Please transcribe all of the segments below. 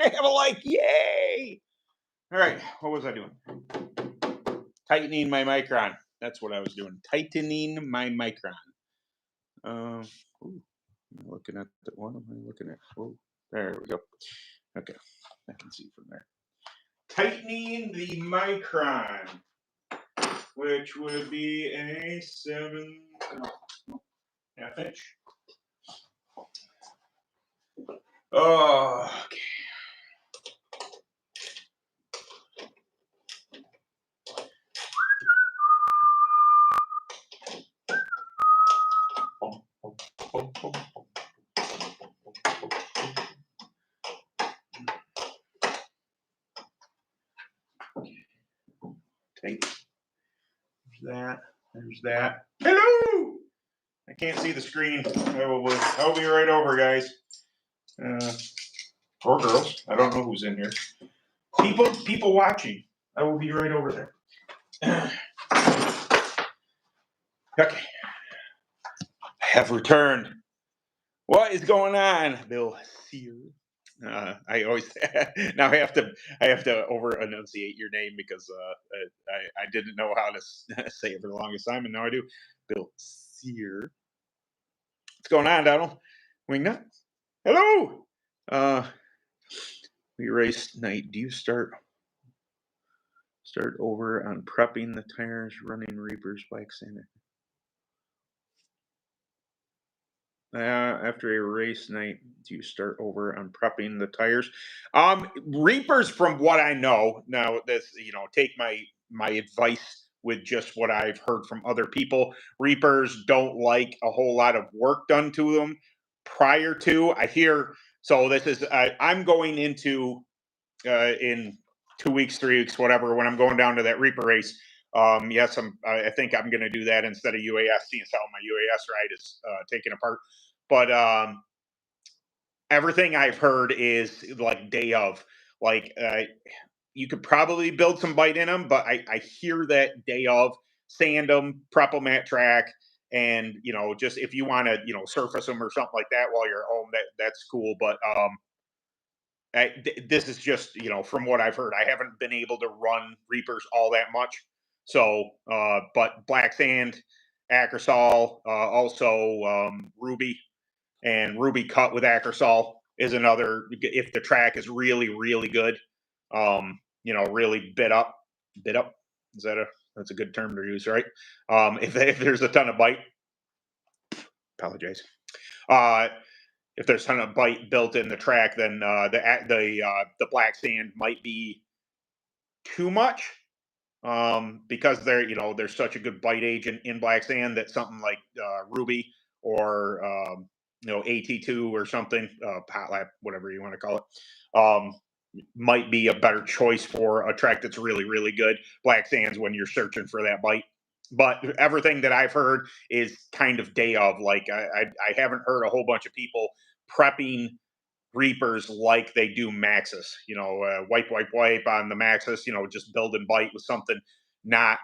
have a like, yay! All right, what was I doing? Tightening my micron. That's what I was doing. Tightening my micron. Ooh, am I looking at the one? Am I looking at? Oh, there we go. Okay, I can see from there. Tightening the micron, which would be a 7.5 inch. Oh, okay. Take. There's that. There's that. Hello! I can't see the screen. I'll be right over, guys. Or girls. I don't know who's in here. People watching. I will be right over there. Okay. I have returned. What is going on, Bill Sear? I always now I have to over enunciate your name because I didn't know how to say it for the longest time, and now I do. Bill Sear. What's going on, Donald? Wingnut? Hello. We race night. Do you start over on prepping the tires, running Reapers, bike sanding? After a race night, do you start over on prepping the tires? Reapers, from what I know, now this, take my advice with just what I've heard from other people. Reapers don't like a whole lot of work done to them prior to. I hear, so this is, I'm going into, in 2 weeks, 3 weeks, whatever, when I'm going down to that Reaper race. Yes, I think I'm going to do that instead of UAS, seeing how my UAS ride is taken apart. But everything I've heard is like day of. Like you could probably build some bite in them, but I hear that day of, sand them, prep them at track, and just if you want to surface them or something like that while you're at home, that's cool. But this is just from what I've heard. I haven't been able to run Reapers all that much. So, but black sand, Acrosol, also Ruby, and Ruby cut with Acrosol is another. If the track is really, really good, really bit up. Is that that's a good term to use, right? If there's a ton of bite, apologize. If there's a ton of bite built in the track, then the black sand might be too much, because there's such a good bite agent in black sand that something like Ruby or AT2 or something, Pot Lap, whatever you want to call it, might be a better choice for a track that's really, really good. Black sand's when you're searching for that bite. But everything that I've heard is kind of day of. Like I haven't heard a whole bunch of people prepping Reapers like they do Maxis. Wipe on the Maxis. Just build and bite with something not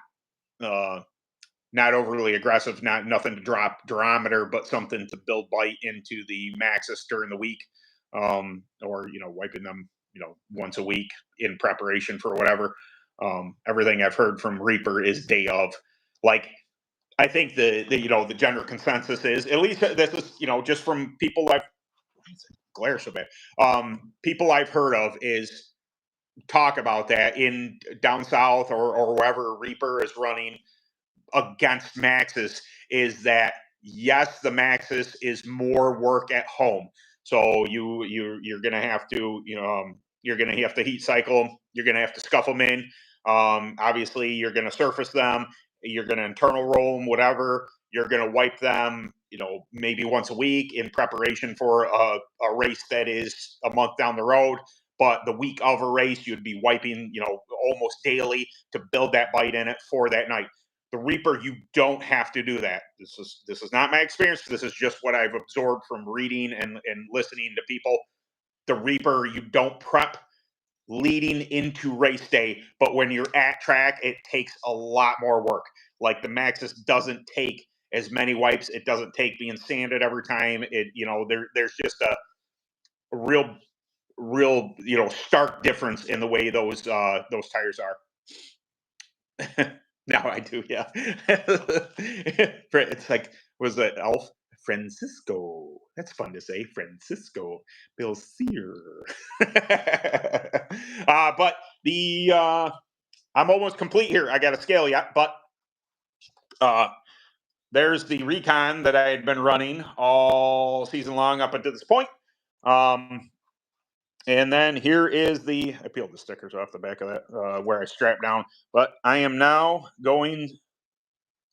overly aggressive, nothing to drop durometer, but something to build bite into the Maxis during the week, or wiping them once a week in preparation for whatever. Everything I've heard from Reaper is day of. Like, I think the general consensus is, at least this is just from people I've glare so bad. People I've heard of is talk about that in down south or wherever Reaper is running against Maxis, is that yes, the Maxis is more work at home. So you're gonna have to you're gonna have to heat cycle them. You're gonna have to scuff them in. Obviously, you're gonna surface them. You're gonna internal roll them, whatever. You're gonna wipe them, maybe once a week in preparation for a race that is a month down the road. But the week of a race, you'd be wiping, almost daily to build that bite in it for that night. The Reaper, you don't have to do that. This is not my experience. This is just what I've absorbed from reading and listening to people. The Reaper, you don't prep leading into race day, but when you're at track, it takes a lot more work. Like the Maxis doesn't take as many wipes. It doesn't take being sanded every time. There's just a real real, stark difference in the way those tires are. Now I do, yeah. It's like, was that Elf? Francisco. That's fun to say. Francisco. Bill Sear. But I'm almost complete here. I got a scale yet, but uh, there's the recon that I had been running all season long up until this point. And then here is I peeled the stickers off the back of that where I strapped down. But I am now going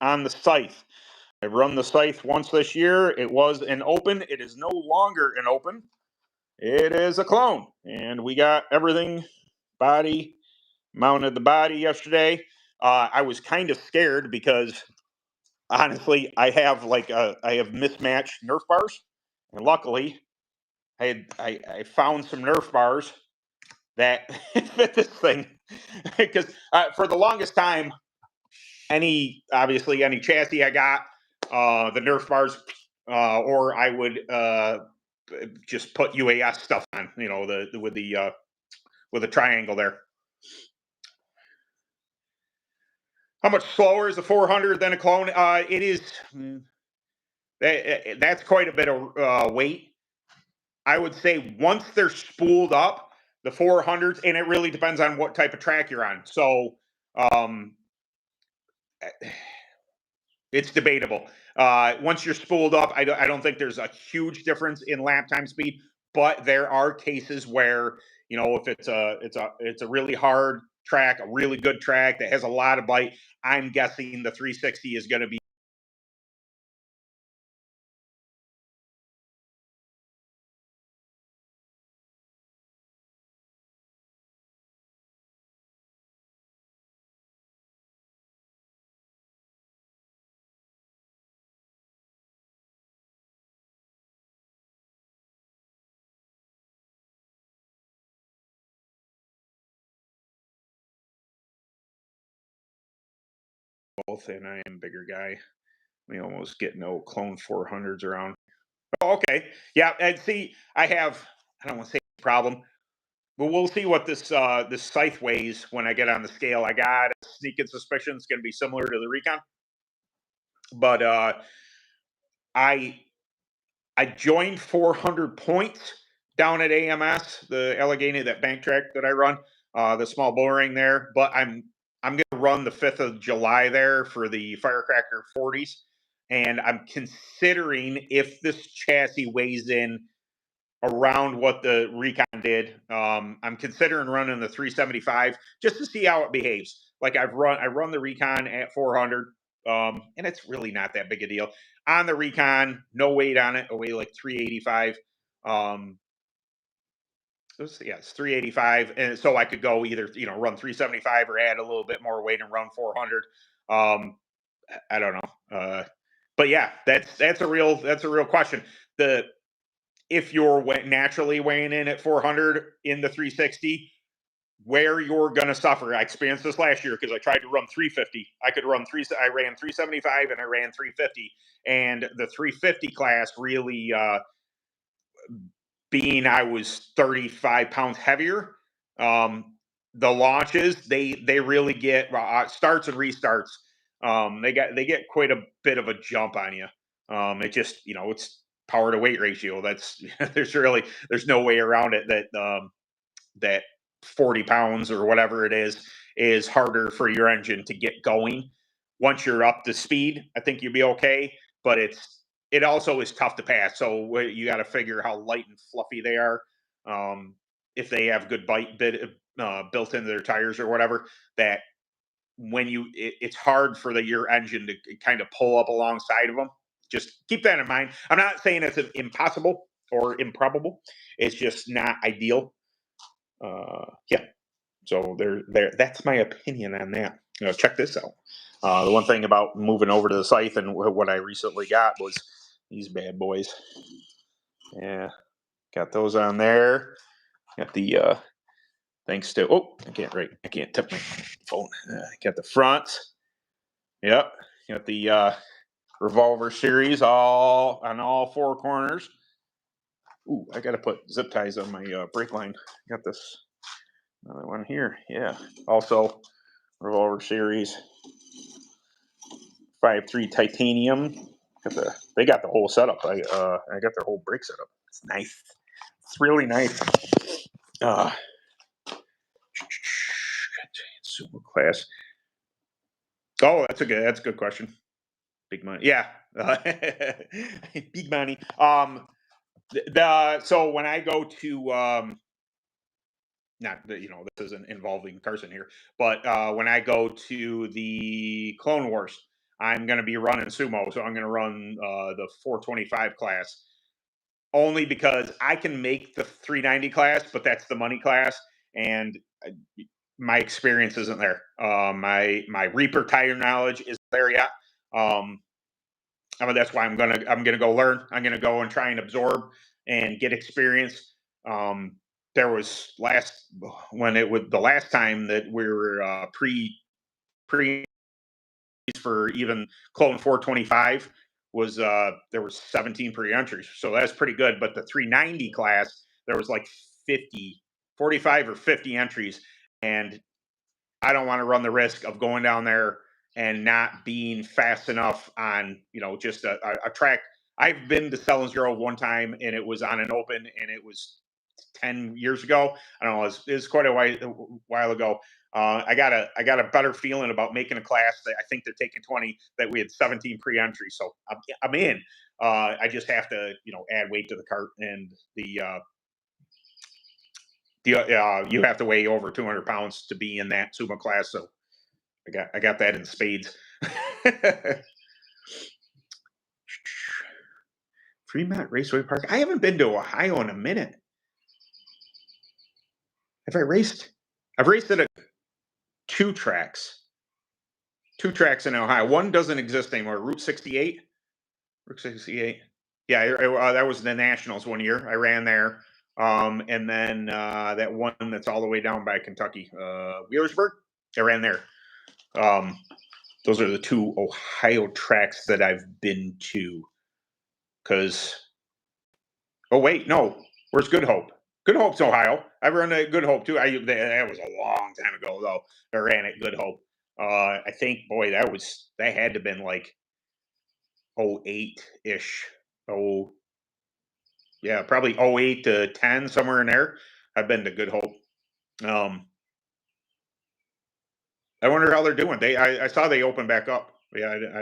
on the Scythe. I run the Scythe once this year. It was an open. It is no longer an open. It is a clone. And we got everything body, mounted the body yesterday. I was kind of scared because honestly, I have mismatched Nerf bars. And luckily, I found some Nerf bars that fit this thing. Because for the longest time, any chassis I got, the Nerf bars, or I would just put UAS stuff on, with the triangle there. How much slower is the 400 than a clone? It is. That's quite a bit of weight. I would say once they're spooled up, the 400s, and it really depends on what type of track you're on. So it's debatable. Once you're spooled up, I don't think there's a huge difference in lap time speed, but there are cases where, if it's a really hard track, a really good track that has a lot of bite, I'm guessing the 360 is going to be both, and I am a bigger guy. We almost get no clone 400s around. Oh, okay. Yeah, and see, I don't want to say a problem, but we'll see what this Scythe weighs when I get on the scale. I got a sneaking suspicion it's going to be similar to the Recon, but I joined 400 points down at AMS, the Allegheny, that bank track that I run, the small bull ring there. But I'm going to run the 5th of July there for the Firecracker 40s, and I'm considering if this chassis weighs in around what the Recon did. I'm considering running the 375 just to see how it behaves. Like I run the Recon at 400, and it's really not that big a deal. On the Recon, no weight on it. I weigh like 385. It's 385, and so I could go either run 375 or add a little bit more weight and run 400. I don't know, but yeah, that's a real question. If you're naturally weighing in at 400 in the 360, where you're going to suffer. I experienced this last year because I tried to run 350. I ran 375 and I ran 350, and the 350 class really, being I was 35 pounds heavier, the launches, they really get starts and restarts. They get quite a bit of a jump on you. It just, it's power to weight ratio. That's there's no way around it that 40 pounds or whatever it is harder for your engine to get going. Once you're up to speed, I think you'll be okay, but it also is tough to pass. So you got to figure how light and fluffy they are. If they have good bite built into their tires or whatever, that when it's hard for your engine to kind of pull up alongside of them. Just keep that in mind. I'm not saying it's impossible or improbable. It's just not ideal. Yeah. So that's my opinion on that. Check this out. The one thing about moving over to the Scythe and what I recently got was these bad boys. Yeah, got those on there. Got the thanks to I can't tip my phone. Got the fronts. Yep. Got the revolver series all on all four corners. Ooh, I gotta put zip ties on my brake line. Got this another one here. Yeah. Also, Revolver Series 5.3 titanium. They got the whole setup. I got their whole brake setup. It's nice. It's really nice. Super class. Oh, that's a good question. Big money. Yeah. Big money. So when I go to not that this isn't involving Carson here, but when I go to the Clone Wars, I'm going to be running sumo, so I'm going to run the 425 class only because I can make the 390 class, but that's the money class, and my experience isn't there. My Reaper tire knowledge isn't there yet. I mean, that's why I'm gonna go learn. I'm gonna go and try and absorb and get experience. There was when it was the last time that we were pre for even Clone 425 was there was 17 pre-entries, so that's pretty good. But the 390 class, there was like 45 or 50 entries, and I don't want to run the risk of going down there and not being fast enough on, just a track. I've been to Selins Grove one time and it was on an open and it was 10 years ago. I don't know. It's quite a while ago. I got a better feeling about making a class that I think they're taking 20 that we had 17 pre-entries. So I'm in. I just have to, add weight to the cart and you have to weigh over 200 pounds to be in that sumo class. So I got that in spades. Fremont Raceway Park. I haven't been to Ohio in a minute. Have I raced? I've raced at two tracks in Ohio. One doesn't exist anymore. Route 68. Route 68. Yeah, that was the Nationals one year. I ran there. And then that one that's all the way down by Kentucky, Wheelersburg. I ran there. Those are the two Ohio tracks that I've been to. Because, oh wait, no, where's Good Hope? Good Hope's Ohio. I ran at Good Hope too. That was a long time ago though. I ran at Good Hope. I think, boy, that had to have been like 08 ish. Oh, yeah, probably 08 to 10, somewhere in there. I've been to Good Hope. I wonder how they're doing. I saw they opened back up. Yeah, I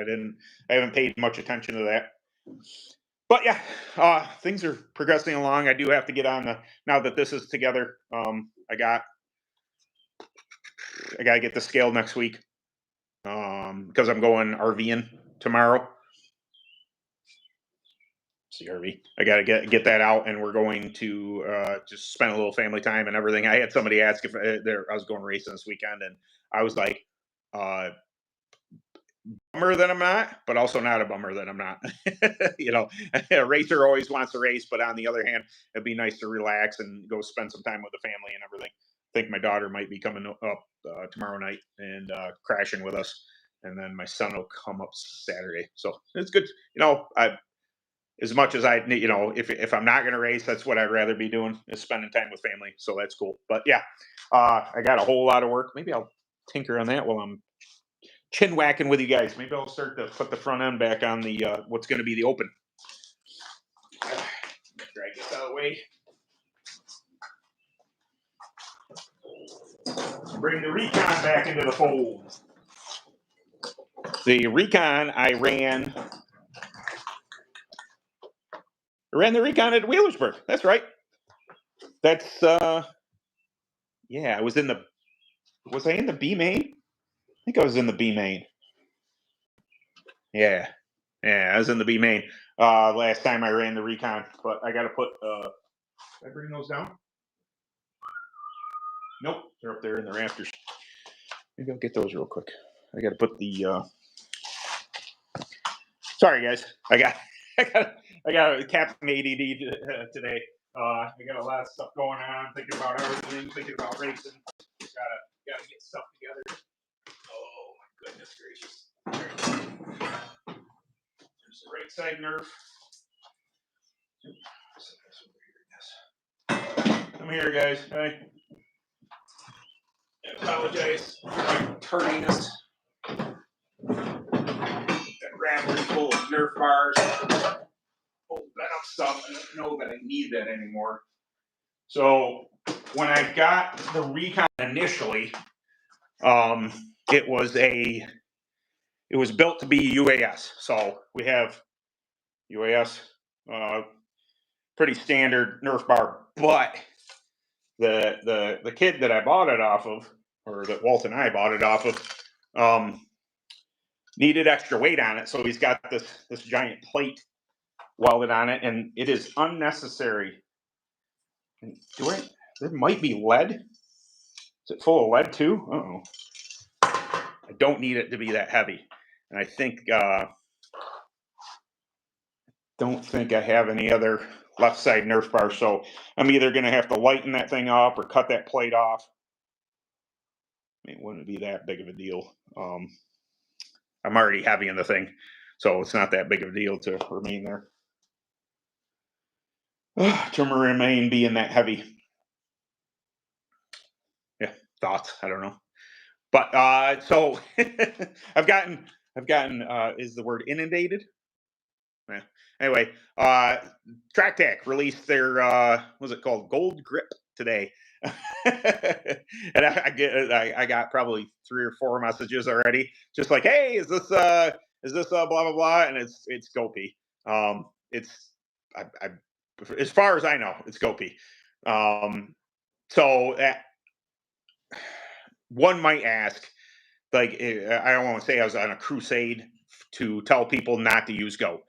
haven't paid much attention to that. But yeah, things are progressing along. I do have to get on now that this is together. I got to get the scale next week because I'm going RVing tomorrow. CRV. I got to get that out, and we're going to just spend a little family time and everything. I had somebody ask if I was going racing this weekend, and I was like, bummer that I'm not, but also not a bummer that I'm not. A racer always wants to race, but on the other hand, it'd be nice to relax and go spend some time with the family and everything. I think my daughter might be coming up tomorrow night and crashing with us, and then my son will come up Saturday. So it's good. As much as if I'm not going to race, that's what I'd rather be doing is spending time with family. So that's cool. But yeah, I got a whole lot of work. Maybe I'll tinker on that while I'm chin whacking with you guys. Maybe I'll start to put the front end back on the what's going to be the open. Drag this out of the way. Bring the Recon back into the fold. The Recon I ran the Recon at Wheelersburg. That's right. That's yeah. Was I in the B main? I think I was in the B main. Yeah, I was in the B main last time I ran the Recon, but I got to put. Did I bring those down? Nope, they're up there in the rafters. Maybe I'll get those real quick. I got to put the. Sorry, guys. I got Captain ADD today. I got a lot of stuff going on. Thinking about everything. Thinking about racing. Gotta get stuff together. Oh my goodness gracious! There's the right side nerve. I'm here, guys. Hi. I apologize for my tardiness. That rattler's full of Nerf bars. Old Venom stuff. I don't know that I need that anymore. So when I got the Recon initially, it was built to be UAS. So we have UAS, pretty standard Nerf bar, but the kid that I bought it off of, or that Walt and I bought it off of, needed extra weight on it, so he's got this giant plate welded on it, and it is unnecessary. There might be lead. Is it full of lead too? Uh-oh. I don't need it to be that heavy, and I think don't think I have any other left side Nerf bars, so I'm either going to have to lighten that thing up or cut that plate off. I mean, it wouldn't be that big of a deal. I'm already heavy in the thing, so it's not that big of a deal to remain there. To remain being that heavy. Yeah, thoughts. I don't know. But so I've gotten is the word inundated? Yeah. Anyway, Tracktech released their what's it called? Gold Grip today. And I got probably 3 or 4 messages already, just like, hey, is this blah blah blah, and it's GoPro. It's I as far as I know, it's GoPro. So that one might ask, like, I don't want to say I was on a crusade to tell people not to use Go.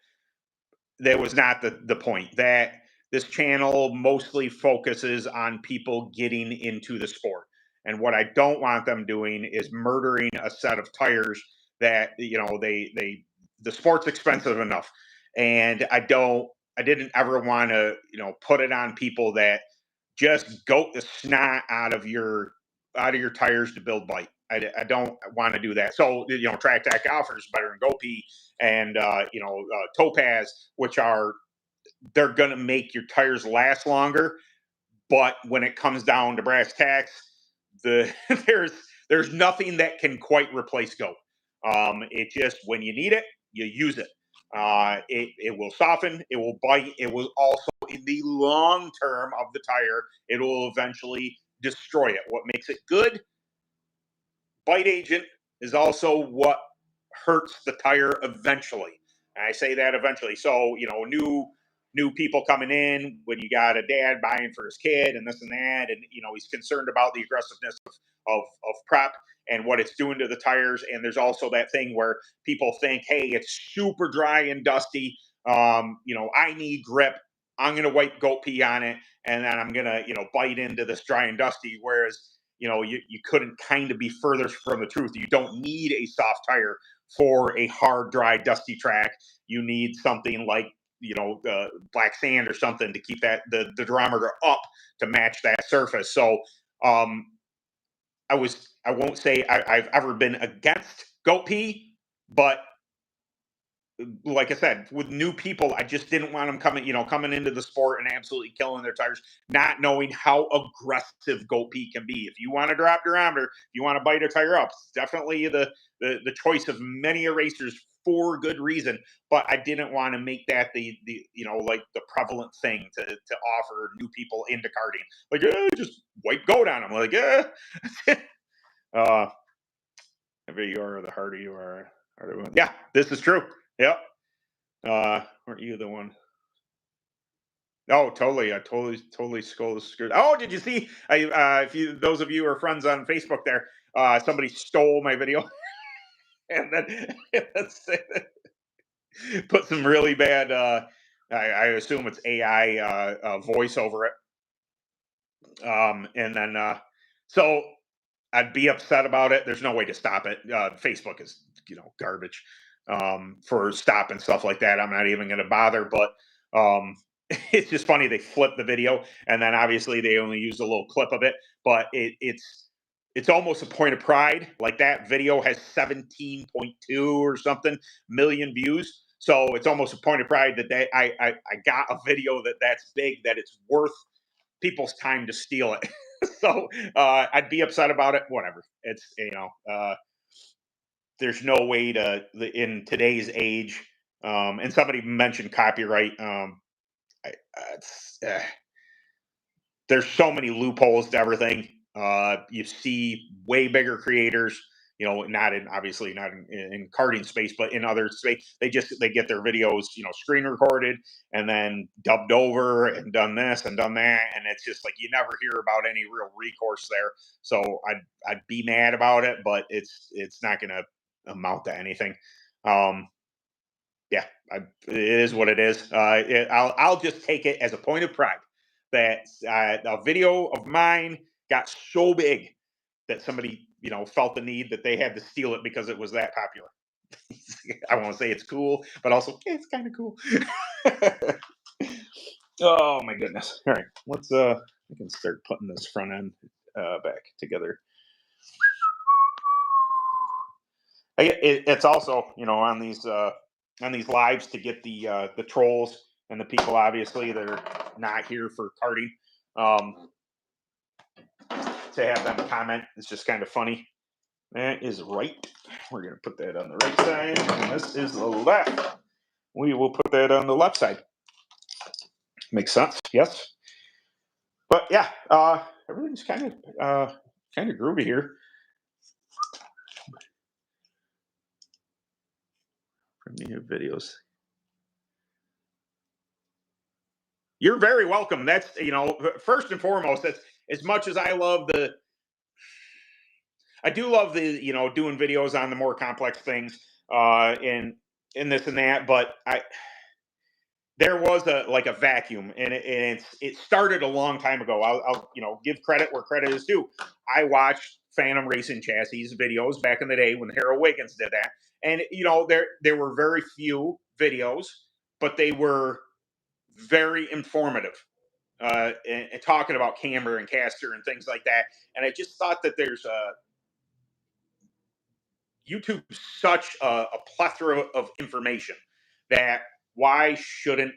That was not the point. That this channel mostly focuses on people getting into the sport. And what I don't want them doing is murdering a set of tires that, the sport's expensive enough. And I didn't ever want to, put it on people that just goat the snot out of your tires to build bike. I don't want to do that. So, Tracktech offers better than GoPro and, Topaz, which they're going to make your tires last longer. But when it comes down to brass tacks, there's nothing that can quite replace Go. It just, when you need it, you use it. It will soften, it will bite, it will also, in the long term of the tire, it will eventually destroy it. What makes it good? Bite agent is also what hurts the tire eventually. And I say that eventually. So, new people coming in, when you got a dad buying for his kid and this and that, and he's concerned about the aggressiveness of prep and what it's doing to the tires. And there's also that thing where people think, hey, it's super dry and dusty. I need grip. I'm going to wipe GoPro on it, and then I'm going to, bite into this dry and dusty. Whereas, you couldn't kind of be further from the truth. You don't need a soft tire for a hard, dry, dusty track. You need something like, black sand or something to keep that the durometer up to match that surface. So I won't say I've ever been against GoPro, but like I said, with new people, I just didn't want them coming into the sport and absolutely killing their tires, not knowing how aggressive GoPro can be. If you want to drop durometer, if you want to bite a tire up, it's definitely the choice of many racers for good reason. But I didn't want to make that the prevalent thing to offer new people into karting. Like, just wipe goat on them. Like, heavier you are, the harder you are. Yeah, this is true. Yep. Weren't you the one? Oh, totally. I totally screwed. Oh, did you see? Those of you who are friends on Facebook there, somebody stole my video and then put some really bad. I assume it's AI voice over it. And then so I'd be upset about it. There's no way to stop it. Facebook is garbage for stopping stuff like that. I'm not even going to bother. But it's just funny they flipped the video, and then obviously they only used a little clip of it. But it's almost a point of pride. Like, that video has 17.2 or something million views. So it's almost a point of pride that I got a video that's big, that it's worth people's time to steal it. So I'd be upset about it. Whatever. It's there's no way to in today's age. And somebody mentioned copyright. I, it's, there's so many loopholes to everything. You see way bigger creators, not in obviously not in karting space, but in other space, they get their videos, screen recorded and then dubbed over and done this and done that, and it's just like you never hear about any real recourse there. So I'd be mad about it, but it's not going to amount to anything. Yeah, it is what it is. I'll just take it as a point of pride that a video of mine got so big that somebody felt the need that they had to steal it because it was that popular. I won't say it's cool, but also it's kind of cool. Oh my goodness! All right, let's we can start putting this front end back together. It's also on these lives to get the trolls and the people obviously that are not here for karting, to have them comment. It's just kind of funny. That is right. We're gonna put that on the right side, and this is the left. We will put that on the left side. Makes sense, yes. But yeah, everything's kind of groovy here. Premiere videos. You're very welcome. That's first and foremost. That's as much as I do love the doing videos on the more complex things, in this and that. But there was a vacuum, and it started a long time ago. I'll give credit where credit is due. I watched Phantom Racing Chassis videos back in the day when Harold Wiggins did that, and there were very few videos, but they were very informative, and talking about camber and caster and things like that. And I just thought that there's YouTube such a plethora of information that why shouldn't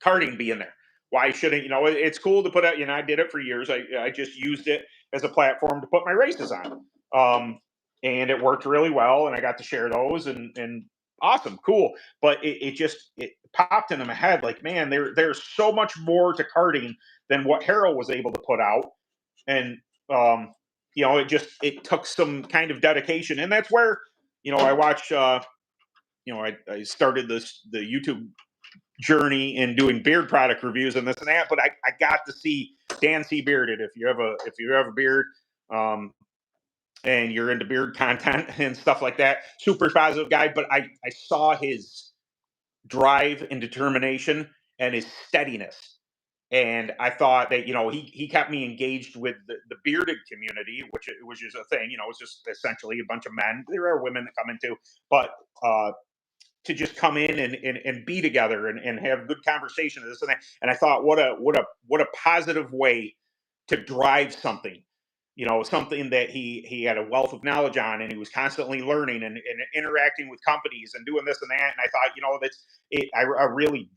karting be in there? Why shouldn't it's cool to put out. I did it for years. I just used it as a platform to put my races on, and it worked really well. And I got to share those, and awesome, cool. But it popped into my head like, man, there's so much more to karting than what Harold was able to put out, and it took some kind of dedication, and that's where I watch. I started the YouTube journey in doing beard product reviews and this and that, but I got to see Dan C. Bearded. If you have a beard, and you're into beard content and stuff like that, super positive guy. But I saw his drive and determination and his steadiness. And I thought that he kept me engaged with the bearded community, which is a thing. It's just essentially a bunch of men. There are women that come into, but to just come in and be together and have good conversation and this and that. And I thought, what a positive way to drive something. Something that he had a wealth of knowledge on, and he was constantly learning and interacting with companies and doing this and that. And I thought, that's it. I really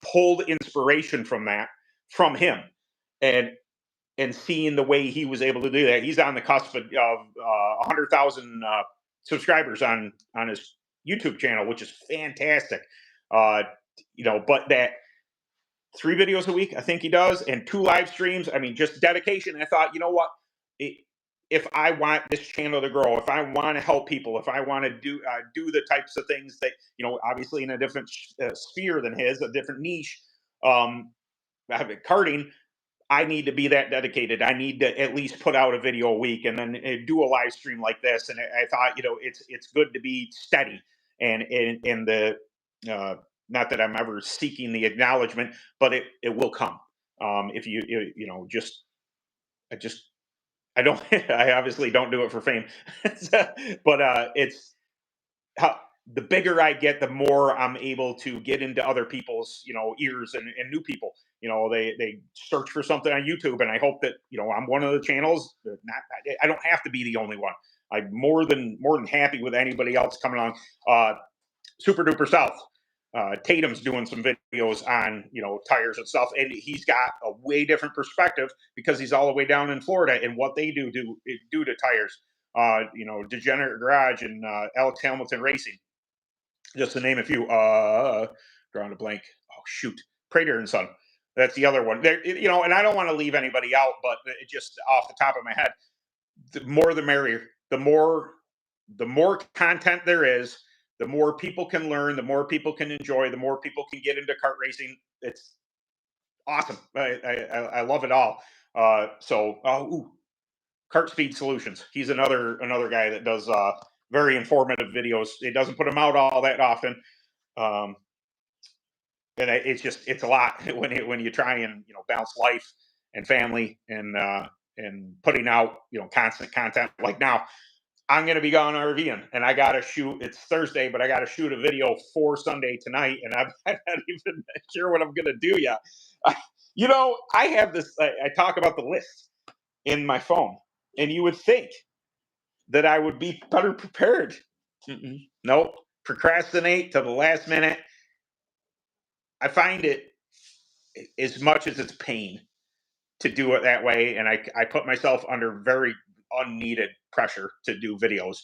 pulled inspiration from him, and seeing the way he was able to do that. He's on the cusp of 100,000 subscribers on his YouTube channel, which is fantastic. But that 3 videos a week, I think he does, and 2 live streams. I mean, just dedication. And I thought, you know what? If I want this channel to grow, if I want to help people, if I want to do the types of things that obviously in a different sphere than his, a different niche, karting, I need to be that dedicated. I need to at least put out a video a week and then do a live stream like this. And I thought, it's good to be steady, and in the not that I'm ever seeking the acknowledgement, but it will come. If I don't, I obviously don't do it for fame, but it's how the bigger I get, the more I'm able to get into other people's, ears and new people. They search for something on YouTube, and I hope that I'm one of the channels. I don't have to be the only one. I'm more than happy with anybody else coming on. Super Duper South. Tatum's doing some videos on, tires and stuff, and he's got a way different perspective because he's all the way down in Florida and what they do to tires. Degenerate Garage and Alex Hamilton Racing, just to name a few. Drawing a blank. Oh shoot, Prater and Son. That's the other one. There, and I don't want to leave anybody out, but it just off the top of my head, the more the merrier. The more content there is, the more people can learn, the more people can enjoy, the more people can get into kart racing. It's awesome. I love it all. Kart Speed Solutions. He's another guy that does very informative videos. He doesn't put them out all that often, and it's a lot when you try and balance life and family and putting out constant content. Like now, I'm going to be gone RVing, and I got to shoot. It's Thursday, but I got to shoot a video for Sunday tonight, and I'm not even sure what I'm going to do yet. I have this. I talk about the list in my phone, and you would think that I would be better prepared. Nope. Procrastinate to the last minute. I find it, as much as it's pain to do it that way, and I put myself under very unneeded pressure to do videos.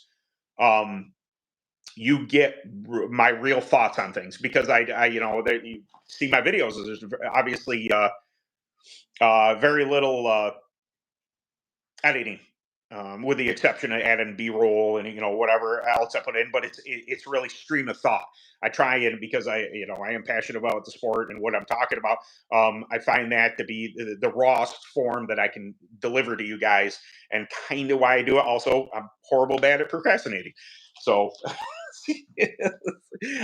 You get my real thoughts on things because you see my videos. There's obviously very little editing, with the exception of adding B-roll and whatever else I put in. But it's really stream of thought. I try it because I am passionate about the sport and what I'm talking about. I find that to be the rawest form that I can deliver to you guys, and kind of why I do it. Also, I'm horrible bad at procrastinating, so.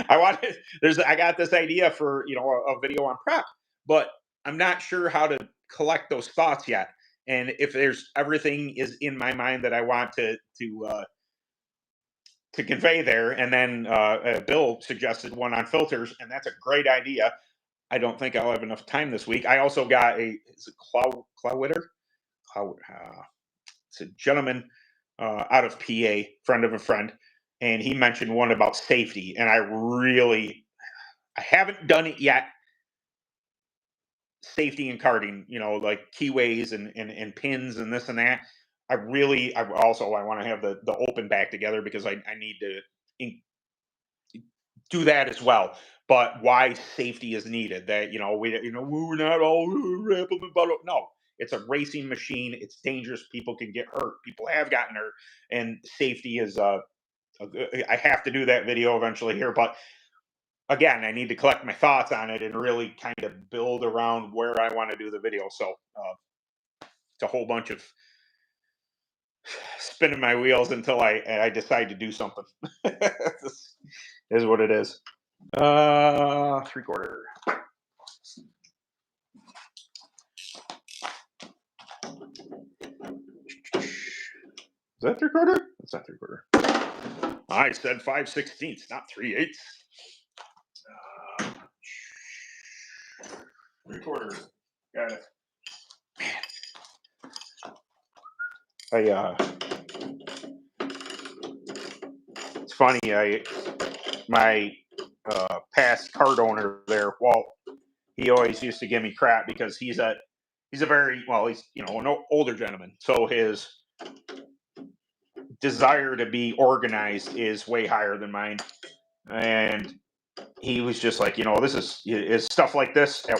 I got this idea for a video on prep, but I'm not sure how to collect those thoughts yet. And if there's everything is in my mind that I want to convey there, and then Bill suggested one on filters, and that's a great idea. I don't think I'll have enough time this week. I also got is it Clawitter? It's a gentleman out of PA, friend of a friend, and he mentioned one about safety, and I haven't done it yet. Safety and karting, like keyways and pins and this and that. I want to have the open back together because I need to do that as well. But why safety is needed? That we're not all no. It's a racing machine. It's dangerous. People can get hurt. People have gotten hurt, and safety is I have to do that video eventually here, but again, I need to collect my thoughts on it and really kind of build around where I want to do the video. So it's a whole bunch of spinning my wheels until I decide to do something. This is what it is. 3/4. Is that 3/4? That's not 3/4. I said 5/16, not 3/8. 3/4. Got it. Man. It's funny. My past cart owner there, Walt, he always used to give me crap because he's a very he's an older gentleman, so his desire to be organized is way higher than mine, and he was just like, this is stuff like this. Do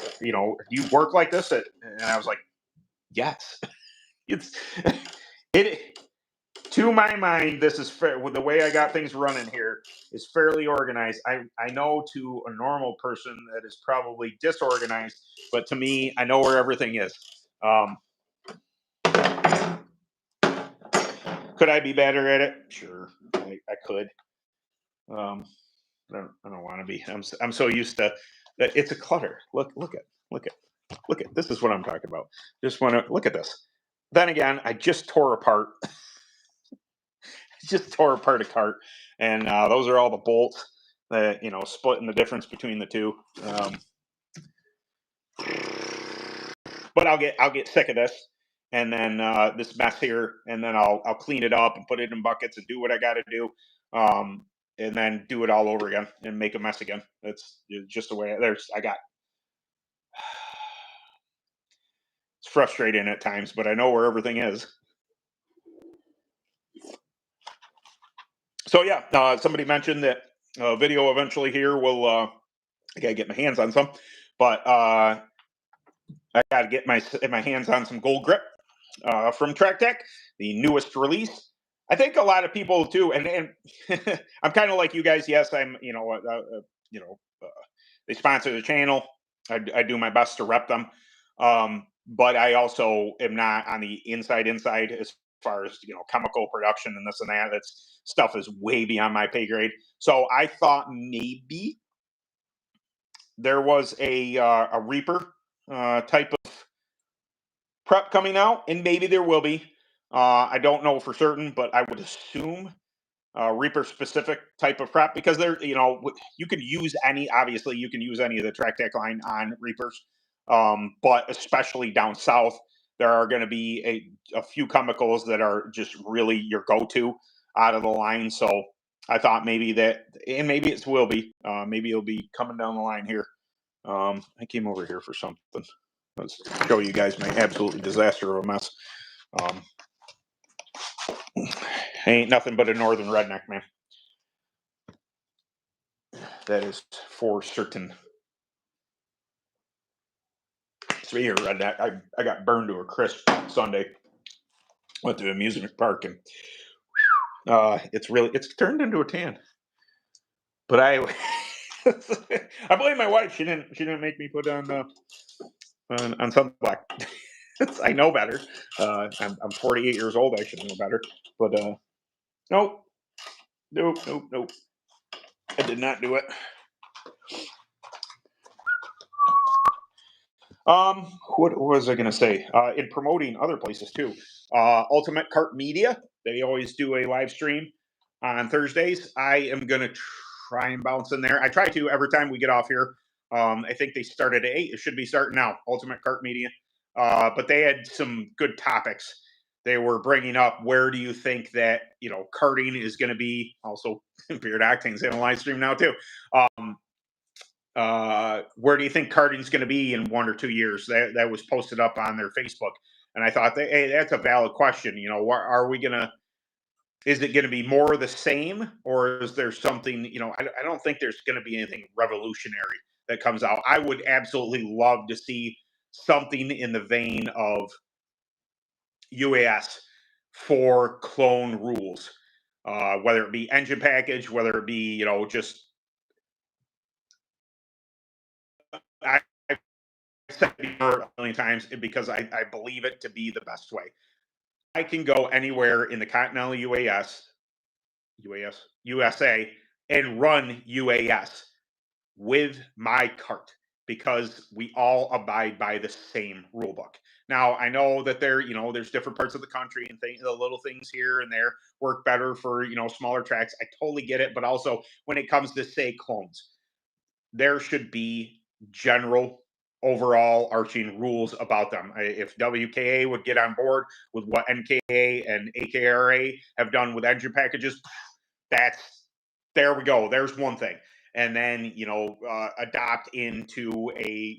you work like this? And I was like, yes. It to my mind, this is fair. With the way I got things running here is fairly organized. I know to a normal person that is probably disorganized, but to me, I know where everything is. Could I be better at it? Sure, I could. I don't want to be. I'm so used to that. It's a clutter. Look at. This is what I'm talking about. Just want to look at this. Then again, I just tore apart. A cart, and those are all the bolts that splitting the difference between the two. But I'll get sick of this, and then this mess here, and then I'll clean it up and put it in buckets and do what I got to do. and then do it all over again and make a mess again. It's just the way I got. It's frustrating at times, but I know where everything is. So yeah, somebody mentioned that video eventually here will. I gotta get my hands on some, but I gotta get my hands on some Gold Grip from Tracktech, the newest release. I think a lot of people too, and I'm kind of like you guys. Yes, I'm. They sponsor the channel. I do my best to rep them, but I also am not on the inside as far as chemical production and this and that. That's stuff is way beyond my pay grade. So I thought maybe there was a Reaper type of prep coming out, and maybe there will be. I don't know for certain, but I would assume Reaper specific type of prep because you can use obviously you can use any of the Tracktech line on Reapers, but especially down south, there are going to be a few chemicals that are just really your go-to out of the line. So I thought maybe that, and maybe it will be, maybe it'll be coming down the line here. I came over here for something. Let's show you guys my absolutely disaster of a mess. Ain't nothing but a northern redneck, man. That is for certain. Speaking of redneck, I got burned to a crisp Sunday. Went to the amusement park and it's turned into a tan. But I blame my wife. She didn't make me put on sunblock. I know better. I'm 48 years old. I should know better. But nope. I did not do it. What was I going to say? In promoting other places too, Ultimate Kart Media, they always do a live stream on Thursdays. I am going to try and bounce in there. I try to every time we get off here. I think they started at 8. It should be starting now. Ultimate Kart Media, but they had some good topics. They were bringing up where do you think that karting is going to be. Also, Beard Octane's in a live stream now too. Where do you think karting's going to be in 1 or 2 years? That was posted up on their Facebook, and I thought, hey, that's a valid question. Are we gonna? Is it going to be more of the same, or is there something? I don't think there's going to be anything revolutionary that comes out. I would absolutely love to see something in the vein of UAS for clone rules, whether it be engine package, whether it be just. I've said it before a million times because I believe it to be the best way. I can go anywhere in the Continental USA, and run UAS with my cart because we all abide by the same rule book. Now I know that there's different parts of the country and the little things here and there work better for smaller tracks. I totally get it, but also when it comes to say clones, there should be general overall arching rules about them. If WKA would get on board with what NKA and AKRA have done with engine packages, there we go. There's one thing. And then, adopt into a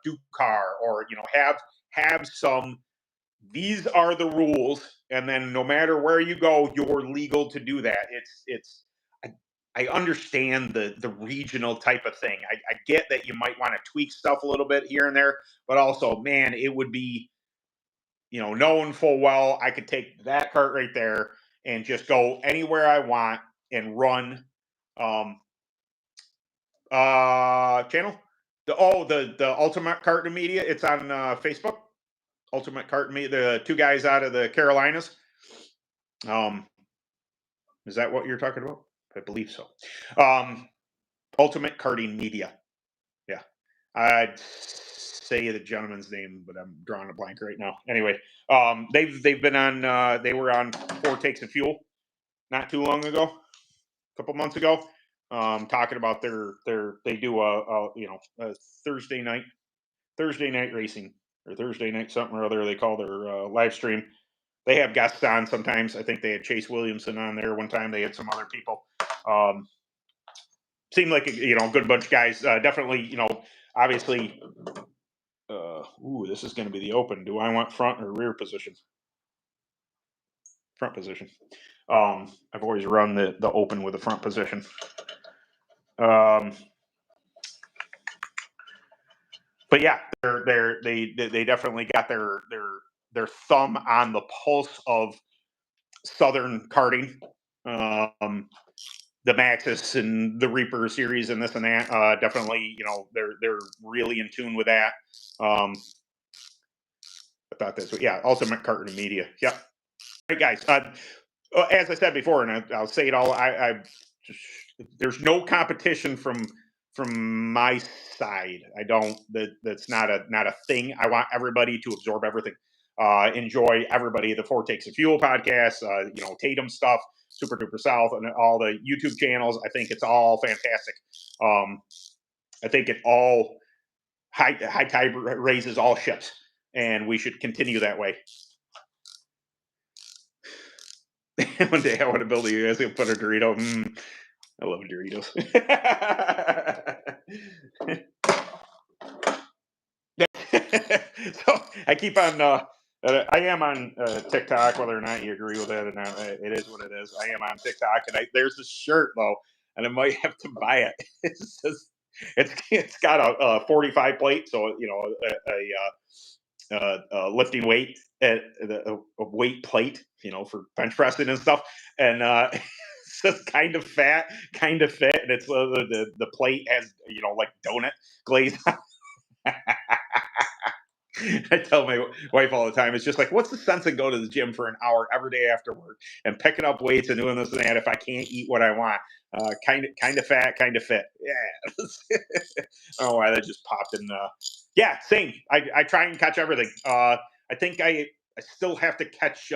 Duke car or, have some, these are the rules. And then no matter where you go, you're legal to do that. I understand the regional type of thing. I get that you might want to tweak stuff a little bit here and there, but also, man, it would be, knowing full well I could take that cart right there and just go anywhere I want and run channel. The Ultimate Kart Media. It's on Facebook. Ultimate Kart Media. The two guys out of the Carolinas. Is that what you're talking about? I believe so. Ultimate Karting Media. Yeah. I'd say the gentleman's name, but I'm drawing a blank right now. Anyway, they've been on they were on 4 Takes of Fuel not too long ago, a couple months ago, talking about they do a Thursday night racing or Thursday night something or other they call their live stream. They have guests on sometimes. I think they had Chase Williamson on there one time. They had some other people. Seemed like a good bunch of guys. Definitely, obviously. Ooh, this is going to be the open. Do I want front or rear position? Front position. I've always run the open with the front position. But yeah, they definitely got their thumb on the pulse of Southern karting. The Maxis and the Reaper series and this and that. Definitely, they're really in tune with that. I thought this, yeah, Ultimate Karting Media. Yep. All right, guys. As I said before, and I'll say it all, there's no competition from my side. I don't. That's not a thing. I want everybody to absorb everything. Enjoy everybody. The Four Takes of Fuel podcast. Tatum stuff, Super Duper South, and all the YouTube channels. I think it's all fantastic. I think it all high tide raises all ships, and we should continue that way. One day I want to build a US and put a Dorito. I love Doritos. So I keep on. I am on TikTok, whether or not you agree with it or not. It is what it is. I am on TikTok, and there's this shirt though, and I might have to buy it. It's got a 45 plate, so a lifting weight at a weight plate, for bench pressing and stuff, and it's just kind of fat, kind of fit, and it's the plate has like donut glaze. I tell my wife all the time, it's just like, what's the sense of going to the gym for an hour every day after work and picking up weights and doing this and that if I can't eat what I want? Kind of fat, kind of fit. Yeah. I don't know why that just popped in. Yeah, same. I try and catch everything. I think I still have to catch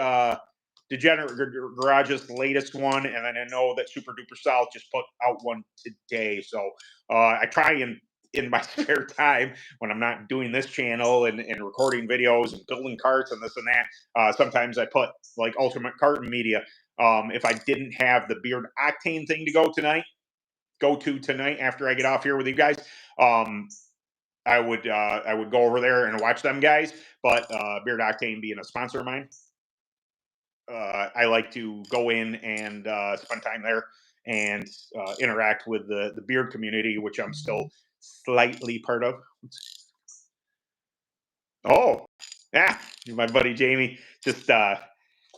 Degenerate Garage's latest one, and then I know that Super Duper South just put out one today. So I try and, in my spare time, when I'm not doing this channel and recording videos and building carts and this and that, sometimes I put like Ultimate Karting Media. If I didn't have the Beard Octane thing to go to tonight after I get off here with you guys, I would go over there and watch them guys. But Beard Octane being a sponsor of mine, I like to go in and spend time there and interact with the beard community, which I'm still slightly part of. Oh, yeah, my buddy Jamie just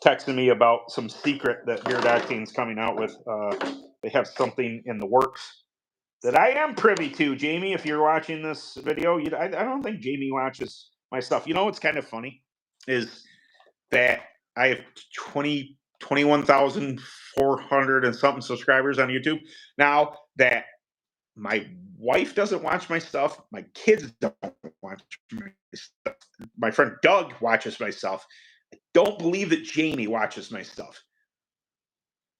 texted me about some secret that Beard Octane's coming out with. They have something in the works that I am privy to. Jamie, if you're watching this video, I don't think Jamie watches my stuff. What's kind of funny is that I have 21,400 and something subscribers on YouTube. Now that my wife doesn't watch my stuff, my kids don't watch my stuff, my friend Doug watches my stuff. I don't believe that Jamie watches my stuff.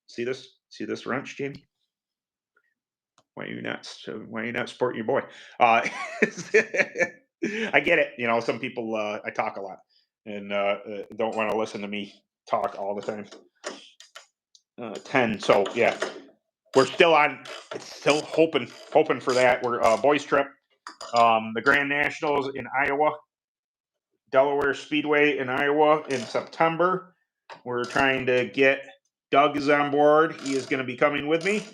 See this wrench, Jamie? Why are you not supporting your boy? I get it. Some people, I talk a lot and don't want to listen to me talk all the time. 10. So yeah, we're still on. It's still hoping for that. We're boys trip, the Grand Nationals in Iowa, Delaware Speedway in Iowa in September. We're trying to get Doug is on board. He is going to be coming with me.